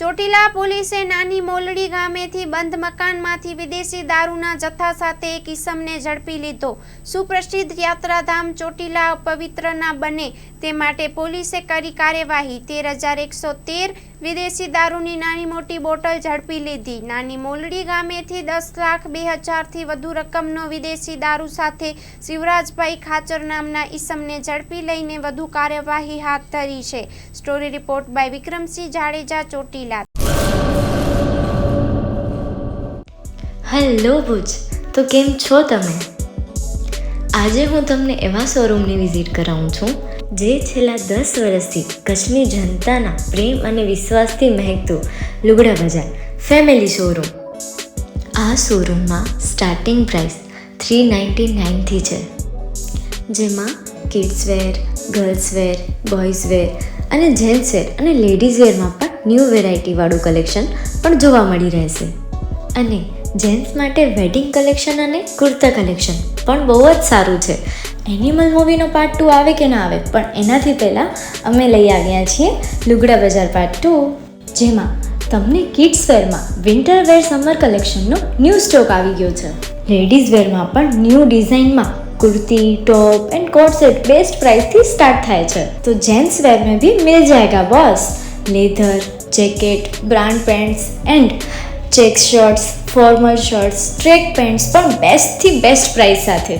ચોટીલા પોલીસે નાની મોલડી ગામેથી બંધ મકાનમાંથી વિદેશી દારૂના જથ્થા સાથે એક ઈસમને ઝડપી લીધો। સુપ્રસિદ્ધ યાત્રાધામ ચોટીલા પવિત્ર ના બને તે માટે પોલીસે કરી કાર્યવાહી। 13,113 વિદેશી દારૂની નાની મોટી બોટલ ઝડપી લીધી। નાની મોલડી ગામેથી 10,02,000થી વધુ રકમનો વિદેશી દારૂ સાથે શિવરાજભાઈ ખાચર નામના ઈસમને ઝડપી લઈને વધુ કાર્યવાહી હાથ ધરી છે। Story report by Vikramsinh Jadeja, Chotila. Hello Bhuj, તો કેમ છો તમે? આજે હું તમને એવા શોરૂમની વિઝિટ કરાવું છું જે છેલ્લા 10 વર્ષથી કચ્છની જનતાના પ્રેમ અને વિશ્વાસથી મહેકતું લુગડા બજાર ફેમિલી શોરૂમ। આ શોરૂમમાં સ્ટાર્ટિંગ પ્રાઇસ 399થી છે, જેમાં kids wear, girls wear, boys wear અને જેન્ટ્સ વેર અને લેડીઝ વેરમાં પણ ન્યૂ વેરાયટીવાળું કલેક્શન પણ જોવા મળી રહેશે। અને જેન્ટ્સ માટે વેડિંગ કલેક્શન અને કુર્તા કલેક્શન પણ બહુ જ સારું છે। એનિમલ મૂવીનો પાર્ટ 2 આવે કે ના આવે, પણ એનાથી પહેલાં અમે લઈ આવ્યા છીએ લુગડા બજાર પાર્ટ 2, જેમાં તમને કિડ્સ વેરમાં વિન્ટર વેર સમર કલેક્શનનો ન્યૂ સ્ટોક આવી ગયો છે। લેડીઝ વેરમાં પણ ન્યૂ ડિઝાઇનમાં kurti, top and coat set best price थी स्टार्ट थाय छे। तो जेंट्स वेर में भी मिल जाएगा boss. Leather, jacket, brand pants and check shirts, formal shirts, track pants पर बेस्ट थी बेस्ट प्राइस साथे।